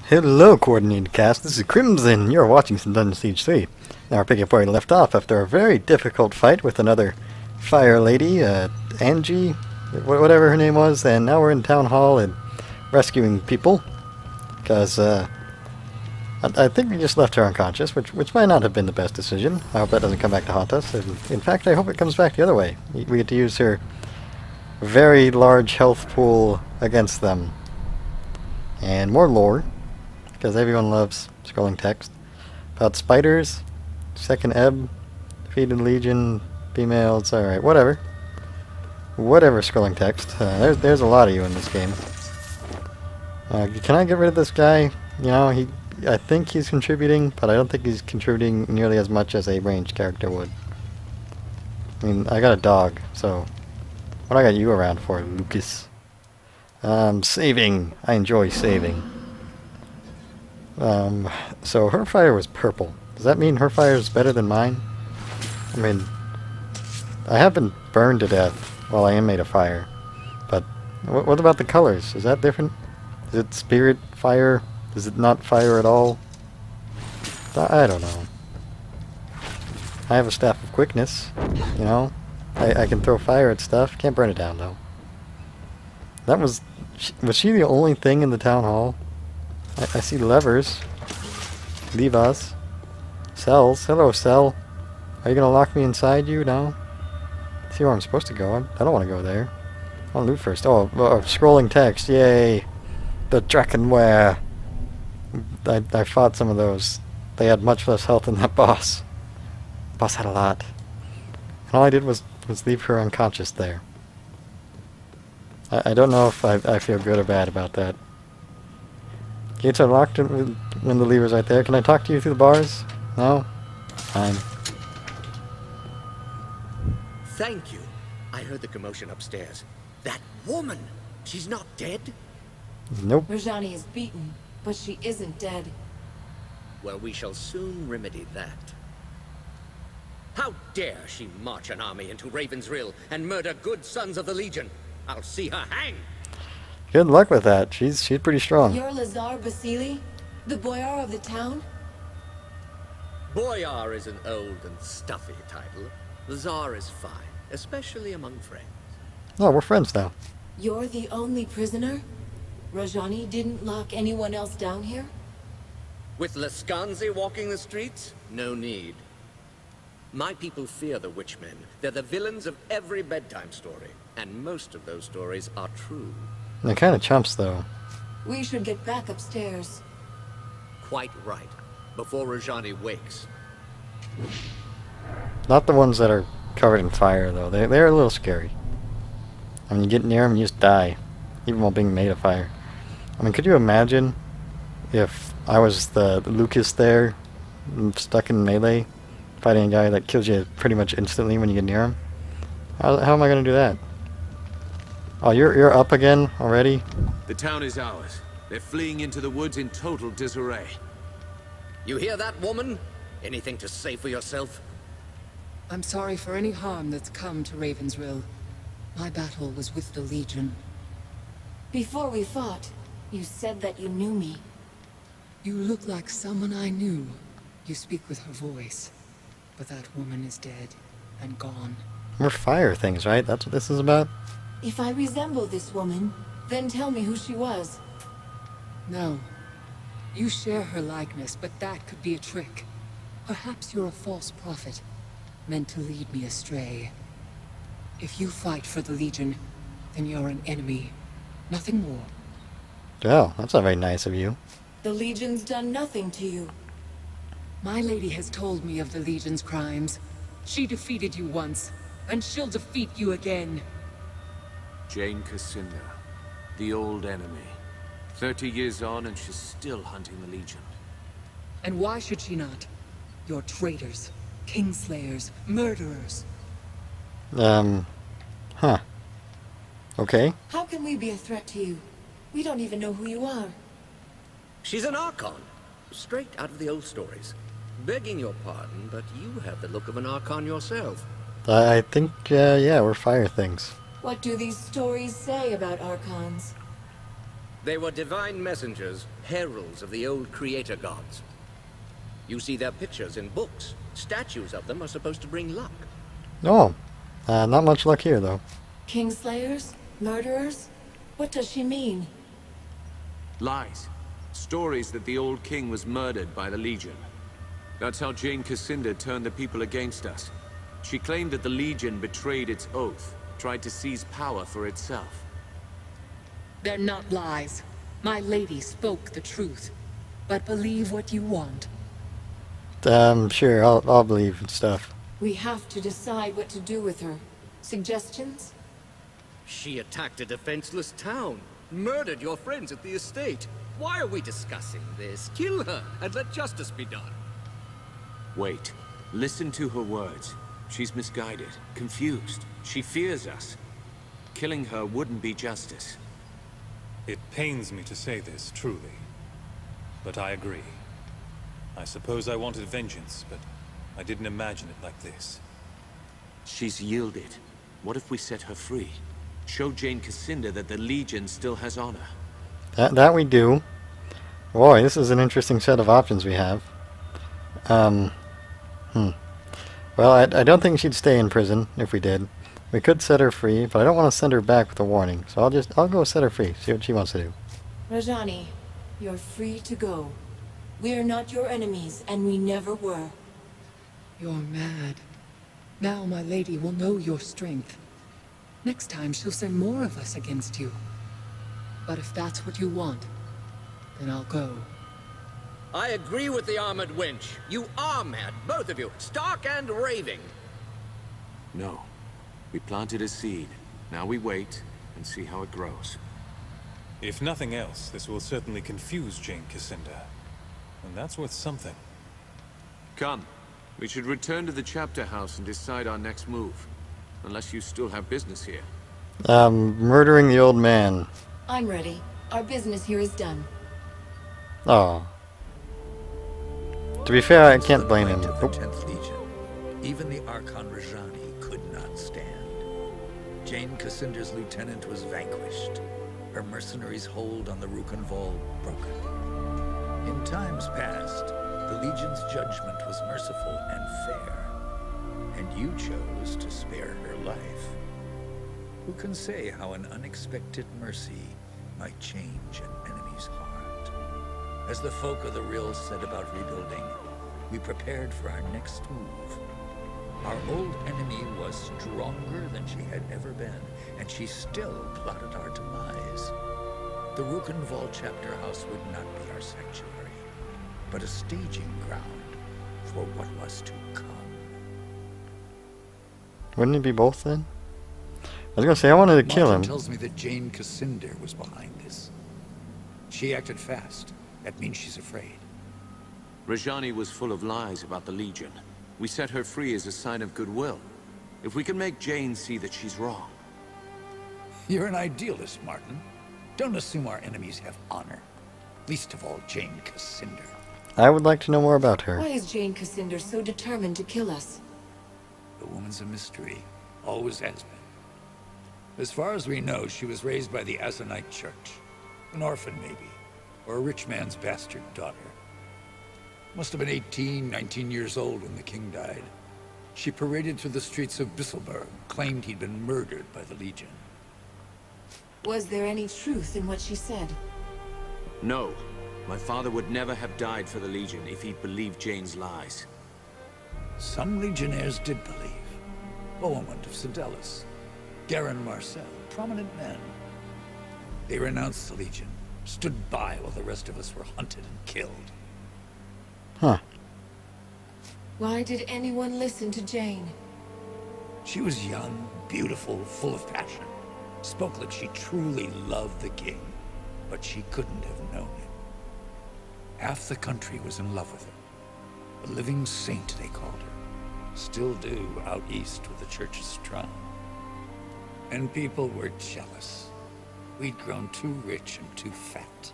Hello, Coordinated Cast. This is Crimson. You're watching some Dungeon Siege 3. Now, we're picking up where we left off after a very difficult fight with another fire lady, Angie, whatever her name was, and now we're in Town Hall and rescuing people. Because, I think we just left her unconscious, which might not have been the best decision. I hope that doesn't come back to haunt us. And in fact, I hope it comes back the other way. We get to use her very large health pool against them. And more lore, because everyone loves scrolling text. About spiders, second ebb, defeated legion, females, alright, whatever. Whatever scrolling text. There's a lot of you in this game. Can I get rid of this guy? You know, I think he's contributing, but I don't think he's contributing nearly as much as a ranged character would. I mean, I got a dog, so what I got you around for, Lucas? Saving. I enjoy saving. So her fire was purple. Does that mean her fire is better than mine? I mean, I have been burned to death while I am made of fire. But what about the colors? Is that different? Is it spirit fire? Is it not fire at all? I don't know. I have a staff of quickness, you know. I can throw fire at stuff. Can't burn it down though. That was she the only thing in the town hall? I see levers. Leave us. Cells. Hello, cell. Are you gonna lock me inside you? No? See where I'm supposed to go. I don't want to go there. I want to loot first. Oh, scrolling text. Yay. The Drakenware. I fought some of those. They had much less health than that boss. The boss had a lot. And all I did was leave her unconscious there. I don't know if I feel good or bad about that. Gates are locked when the lever's right there. Can I talk to you through the bars? No? Fine. Thank you. I heard the commotion upstairs. That woman! She's not dead? Nope. Rajani is beaten, but she isn't dead. Well, we shall soon remedy that. How dare she march an army into Ravensrill and murder good sons of the Legion? I'll see her hang! Good luck with that. She's pretty strong. You're Lazar Basili? The boyar of the town? Boyar is an old and stuffy title. Lazar is fine, especially among friends. Oh, we're friends now. You're the only prisoner? Rajani didn't lock anyone else down here? With Lescanzi walking the streets? No need. My people fear the witchmen. They're the villains of every bedtime story. And most of those stories are true. They're kind of chumps, though. We should get back upstairs. Quite right. Before Rajani wakes. Not the ones that are covered in fire, though. They're a little scary. I mean, you get near them and you just die. Even while being made of fire. I mean, could you imagine if I was the Lucas there, stuck in melee, fighting a guy that kills you pretty much instantly when you get near him? How am I going to do that? Oh, you're up again already? The town is ours. They're fleeing into the woods in total disarray. You hear that, woman? Anything to say for yourself? I'm sorry for any harm that's come to Ravensrill. My battle was with the Legion. Before we fought, you said that you knew me. You look like someone I knew. You speak with her voice. But that woman is dead and gone. We're fire things, right? That's what this is about? If I resemble this woman, then tell me who she was. No. You share her likeness, but that could be a trick. Perhaps you're a false prophet, meant to lead me astray. If you fight for the Legion, then you're an enemy. Nothing more. Oh, that's not very nice of you. The Legion's done nothing to you. My lady has told me of the Legion's crimes. She defeated you once, and she'll defeat you again. Jane Cassinda, the old enemy. 30 years on and she's still hunting the Legion. And why should she not? You're traitors, kingslayers, murderers. Huh. Okay. How can we be a threat to you? We don't even know who you are. She's an Archon. Straight out of the old stories. Begging your pardon, but you have the look of an Archon yourself. I think, yeah, we're fire things. What do these stories say about Archons? They were divine messengers, heralds of the old creator gods. You see their pictures in books. Statues of them are supposed to bring luck. Oh, not much luck here, though. Kingslayers? Murderers? What does she mean? Lies. Stories that the old king was murdered by the Legion. That's how Jane Cassinda turned the people against us. She claimed that the Legion betrayed its oath, tried to seize power for itself. They're not lies. My lady spoke the truth. But believe what you want. Sure, I'll believe and stuff. We have to decide what to do with her. Suggestions? She attacked a defenseless town, murdered your friends at the estate. Why are we discussing this? Kill her and let justice be done. Wait. Listen to her words. She's misguided, confused. She fears us. Killing her wouldn't be justice. It pains me to say this, truly. But I agree. I suppose I wanted vengeance, but I didn't imagine it like this. She's yielded. What if we set her free? Show Jane Cassinda that the Legion still has honor. That we do. Boy, this is an interesting set of options we have. Well, I don't think she'd stay in prison if we did. We could set her free, but I don't want to send her back with a warning. So I'll go set her free, see what she wants to do. Rajani, you're free to go. We're not your enemies, and we never were. You're mad. Now my lady will know your strength. Next time she'll send more of us against you. But if that's what you want, then I'll go. I agree with the armored wench. You are mad, both of you, stark and raving. No. We planted a seed. Now we wait and see how it grows. If nothing else, this will certainly confuse Jane Cassinda. And that's worth something. Come. We should return to the chapter house and decide our next move. Unless you still have business here. Murdering the old man. I'm ready. Our business here is done. Oh. To be fair, I can't blame him. Of the 10th Legion, even the Archon Rajani could not stand. Jane Cassinda's lieutenant was vanquished. Her mercenaries' hold on the Rukenval broken. In times past, the Legion's judgment was merciful and fair. And you chose to spare her life. Who can say how an unexpected mercy might change an enemy's heart? As the folk of the Rill said about rebuilding, we prepared for our next move. Our old enemy was stronger than she had ever been, and she still plotted our demise. The Rukenval chapter house would not be our sanctuary, but a staging ground for what was to come. Wouldn't it be both then? I was gonna say I wanted to kill him. Martin tells me that Jane Cassinda was behind this. She acted fast. That means she's afraid. Rajani was full of lies about the Legion. We set her free as a sign of goodwill. If we can make Jane see that she's wrong. You're an idealist, Martin. Don't assume our enemies have honor. Least of all, Jane Cassinda. I would like to know more about her. Why is Jane Cassinda so determined to kill us? The woman's a mystery. Always has been. As far as we know, she was raised by the Azanite Church. An orphan, maybe. Or a rich man's bastard daughter. Must have been 18, 19 years old when the king died. She paraded through the streets of Bisselberg, claimed he'd been murdered by the Legion. Was there any truth in what she said? No. My father would never have died for the Legion if he'd believed Jane's lies. Some legionnaires did believe. Bohemond of Sidelis, Garin Marcel, prominent men. They renounced the Legion, stood by while the rest of us were hunted and killed. Huh. Why did anyone listen to Jane? She was young, beautiful, full of passion. Spoke like she truly loved the king, but she couldn't have known him. Half the country was in love with her. A living saint, they called her. Still do out east where the church is strong. And people were jealous. We'd grown too rich and too fat.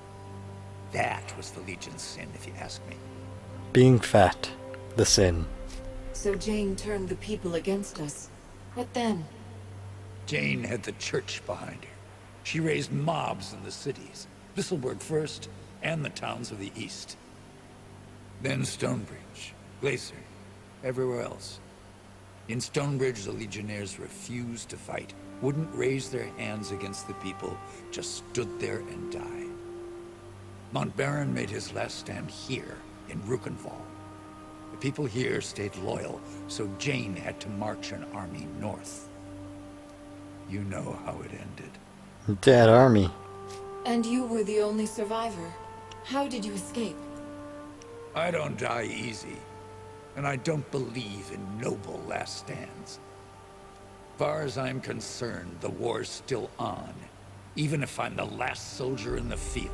That was the Legion's sin, if you ask me. Being fat. The sin. So Jane turned the people against us. What then? Jane had the church behind her. She raised mobs in the cities. Visselburg first, and the towns of the east. Then Stonebridge, Glacier, everywhere else. In Stonebridge, the Legionnaires refused to fight, wouldn't raise their hands against the people, just stood there and died. Montbaron made his last stand here, in Rukenval. The people here stayed loyal, so Jane had to march an army north. You know how it ended. Dead army. And you were the only survivor. How did you escape? I don't die easy, and I don't believe in noble last stands. Far as I'm concerned, the war's still on, even if I'm the last soldier in the field,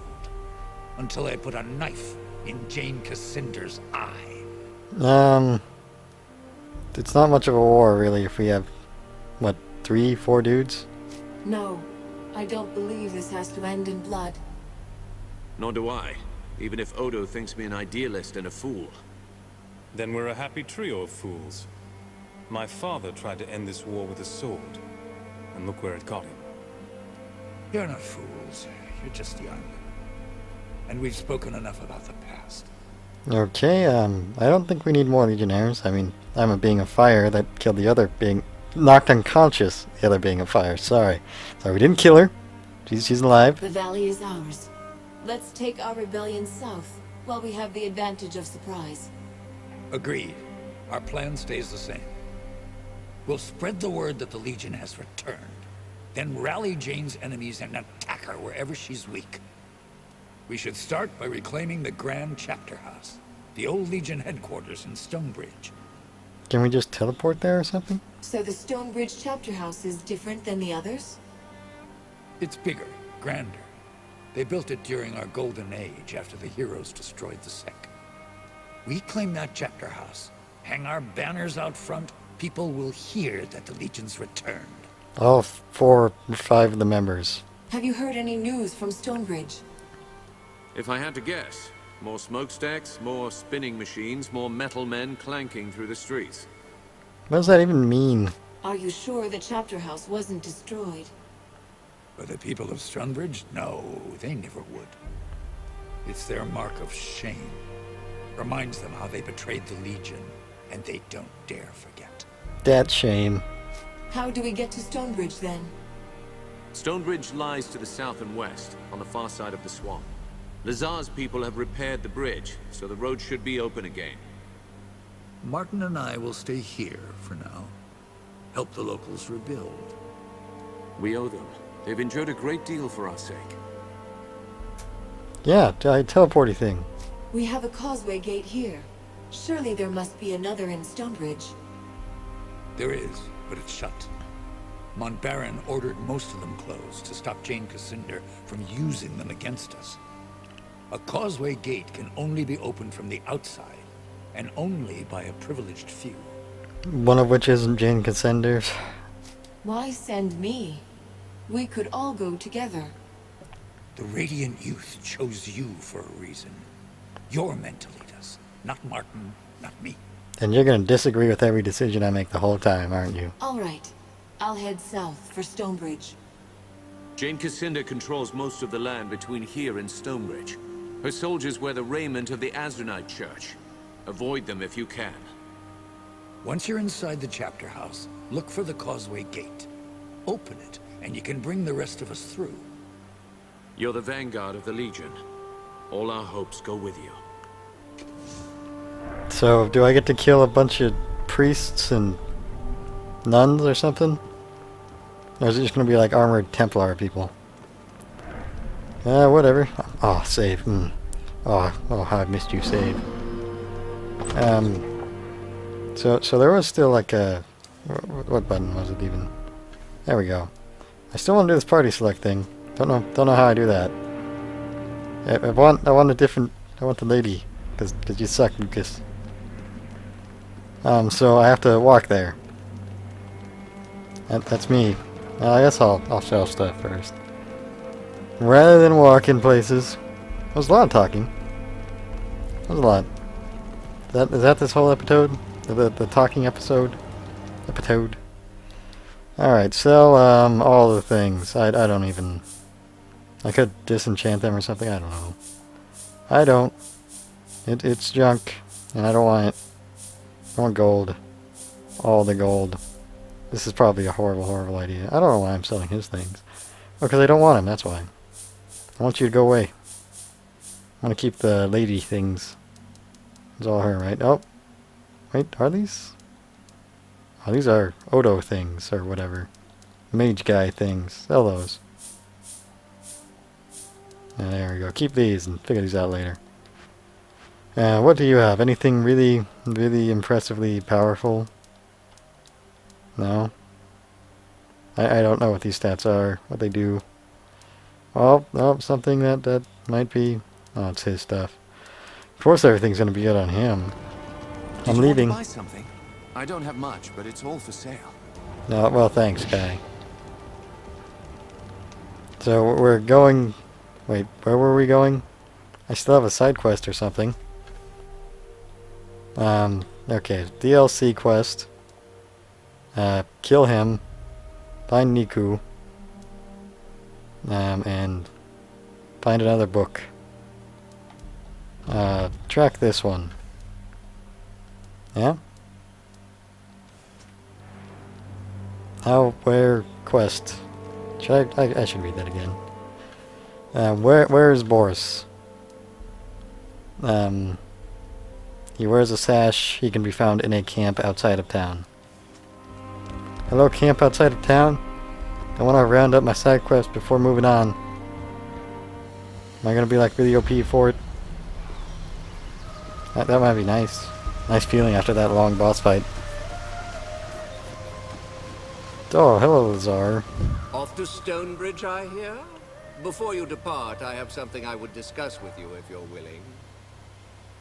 until I put a knife in Jane Cassinder's eye. It's not much of a war, really, if we have, what, 3, 4 dudes? No, I don't believe this has to end in blood. Nor do I, even if Odo thinks me an idealist and a fool. Then we're a happy trio of fools. My father tried to end this war with a sword, and look where it got him. You're not fools, you're just young. And we've spoken enough about the past. Okay, I don't think we need more Legionnaires. I mean, I'm a being of fire that killed the other being... knocked unconscious the other being of fire. Sorry, we didn't kill her. She's alive. The valley is ours. Let's take our rebellion south, while we have the advantage of surprise. Agreed. Our plan stays the same. We'll spread the word that the Legion has returned, then rally Jane's enemies and attack her wherever she's weak. We should start by reclaiming the Grand Chapter House, the old Legion headquarters in Stonebridge. Can we just teleport there or something? So the Stonebridge chapter house is different than the others? It's bigger, grander. They built it during our golden age after the heroes destroyed the Sec. We claim that chapter house, hang our banners out front, people will hear that the Legion's returned. All 4 or 5 of the members. Have you heard any news from Stonebridge? If I had to guess, more smokestacks, more spinning machines, more metal men clanking through the streets. What does that even mean? Are you sure the chapter house wasn't destroyed? By the people of Stonebridge? No, they never would. It's their mark of shame. Reminds them how they betrayed the Legion, and they don't dare forget. That shame. How do we get to Stonebridge then? Stonebridge lies to the south and west, on the far side of the swamp. Lazar's people have repaired the bridge, so the road should be open again. Martin and I will stay here for now. Help the locals rebuild. We owe them. They've endured a great deal for our sake. Yeah, teleporty thing. We have a causeway gate here. Surely there must be another in Stonebridge. There is, but it's shut. Montbaron ordered most of them closed to stop Jane Cassinder from using them against us. A causeway gate can only be opened from the outside, and only by a privileged few. One of which isn't Jane Cassinder's. Why send me? We could all go together. The Radiant Youth chose you for a reason. You're meant to lead us, not Martin, not me. And you're gonna disagree with every decision I make the whole time, aren't you? All right. I'll head south for Stonebridge. Jane Cassinder controls most of the land between here and Stonebridge. Her soldiers wear the raiment of the Azranite Church. Avoid them if you can. Once you're inside the chapter house, look for the causeway gate. Open it, and you can bring the rest of us through. You're the vanguard of the Legion. All our hopes go with you. So, do I get to kill a bunch of priests and nuns or something? Or is it just gonna be like armored Templar people? Whatever. Oh, save. Oh, how I missed you, save. So there was still like a... What button was it even? There we go. I still want to do this party select thing. Don't know how I do that. I want a different... I want the lady. Because you suck, Lucas. So I have to walk there. That's me. I guess I'll sell stuff first. Rather than walk in places. That was a lot of talking. That was a lot. Is that this whole episode? The talking episode? Alright, sell all the things. I don't even... I could disenchant them or something. I don't know. I don't. It's junk, and I don't want it. I want gold. All the gold. This is probably a horrible, horrible idea. I don't know why I'm selling his things. Oh, because I don't want him, that's why. I want you to go away. I want to keep the lady things. It's all her, right? Oh. Wait, are these? Oh, these are Odo things, or whatever. Mage guy things. Sell those. And there we go. Keep these and figure these out later. What do you have? Anything really, really impressively powerful? No? I don't know what these stats are, what they do. Oh, something that might be... Oh, it's his stuff. Of course everything's gonna be good on him. I'm leaving. Buy something? I don't have much, but it's all for sale. No, well, thanks, guy. So we're going... Wait, where were we going? I still have a side quest or something. Okay, DLC quest. Kill him. Find Niku. And find another book. Track this one. Yeah? Where, quest. I should read that again. Where is Boris? He wears a sash. He can be found in a camp outside of town. Hello, camp outside of town? I want to round up my side quest before moving on. Am I gonna be like really OP for it? That might be nice. Nice feeling after that long boss fight. Oh, hello, Lazar. Off to Stonebridge, I hear? Before you depart, I have something I would discuss with you if you're willing.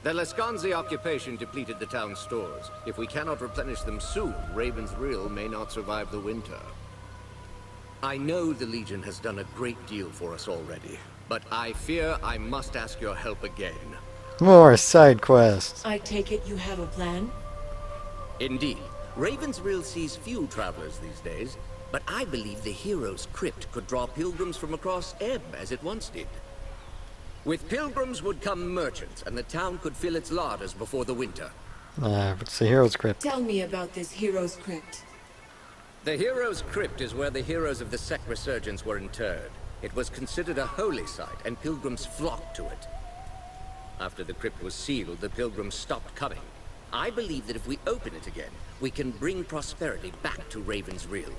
The Lascanzi occupation depleted the town's stores. If we cannot replenish them soon, Raven's Reel may not survive the winter. I know the Legion has done a great deal for us already, but I fear I must ask your help again. More side quests. I take it you have a plan? Indeed. Raven's Reel sees few travelers these days, but I believe the Hero's Crypt could draw pilgrims from across Ebb as it once did. With pilgrims would come merchants, and the town could fill its larders before the winter. What's the Hero's Crypt? Tell me about this Hero's Crypt. The Hero's Crypt is where the heroes of the Sect Resurgence were interred. It was considered a holy site, and pilgrims flocked to it. After the crypt was sealed, the pilgrims stopped coming. I believe that if we open it again, we can bring prosperity back to Raven's Reel.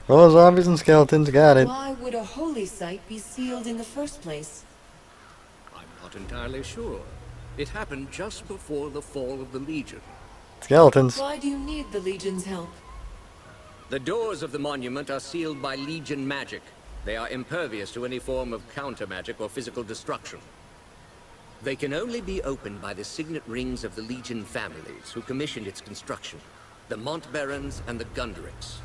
Well, zombies and skeletons, got it. Why would a holy site be sealed in the first place? I'm not entirely sure. It happened just before the fall of the Legion. Skeletons. Why do you need the Legion's help? The doors of the monument are sealed by Legion magic. They are impervious to any form of counter-magic or physical destruction. They can only be opened by the signet rings of the Legion families who commissioned its construction. The Montbarons and the Gundricks.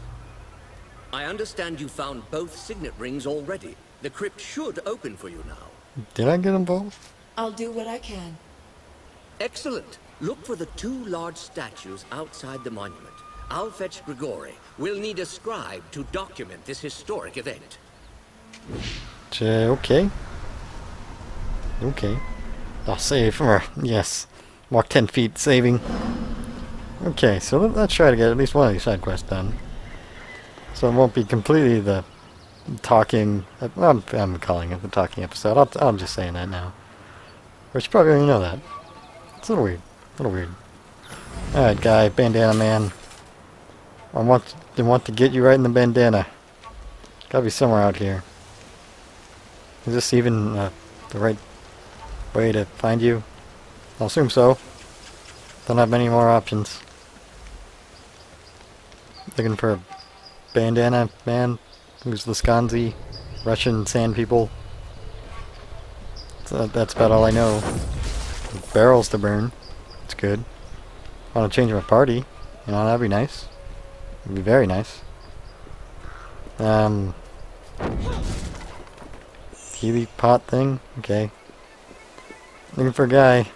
I understand you found both signet rings already. The crypt should open for you now. Did I get them both? I'll do what I can. Excellent. Look for the two large statues outside the monument. I'll fetch Grigori. We'll need a scribe to document this historic event. Okay. Okay. I'll save. Yes. Walk 10 feet, saving. Okay, so let's try to get at least one of these side quests done. So it won't be completely the talking... I'm calling it the talking episode. I'm just saying that now. But you probably already know that. It's a little weird. A little weird. Alright, guy. Bandana man. I want to get you right in the bandana. Gotta be somewhere out here. Is this even the right way to find you? I'll assume so. Don't have many more options. Looking for a bandana man who's Lascanzi, Russian sand people. So that's about all I know. Barrels to burn. It's good. I want to change my party. You know, that'd be nice. It'd be very nice. Healy pot thing? Okay. Looking for a guy.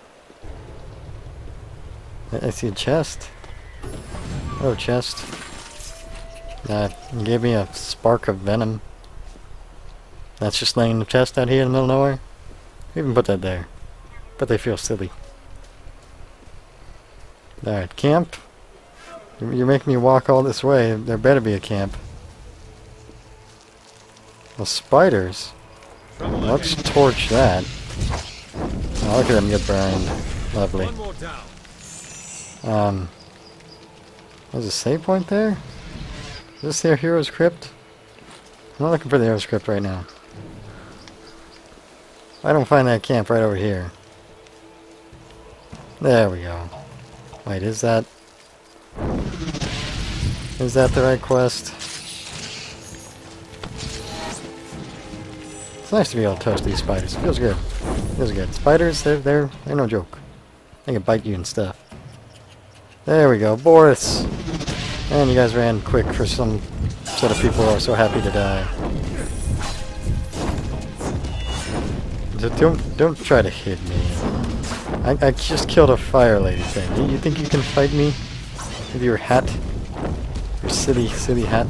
I see a chest. Oh, chest. Gave me a spark of venom. That's just laying in the chest out here in the middle of nowhere. Even put that there. But they feel silly. Alright, camp. You're making me walk all this way. There better be a camp. Well, spiders. Let's torch that. Oh, look at them get burned. Lovely. There's a save point there? Is this their hero's crypt? I'm not looking for the hero's crypt right now. I don't find that camp right over here. There we go. Wait, is that the right quest? It's nice to be able to toast these spiders. Feels good. Feels good. Spiders, they're no joke. They can bite you and stuff. There we go, Boris. And you guys ran quick for some set of people who are so happy to die. Don't try to hit me. I just killed a fire lady thing. You think you can fight me with your hat? Your silly hat?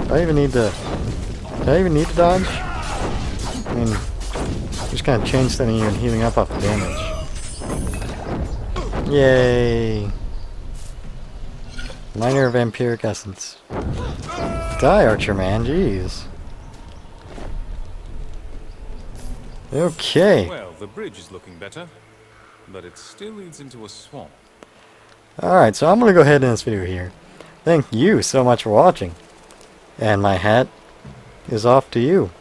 Do I even need to dodge? I mean, just kind of chain stunning you and healing up off the damage. Yay! Minor vampiric essence. Die, Archer man, jeez. Okay. Well, the bridge is looking better, but it still leads into a swamp. Alright, so I'm going to go ahead and end this video here. Thank you so much for watching. And my hat is off to you.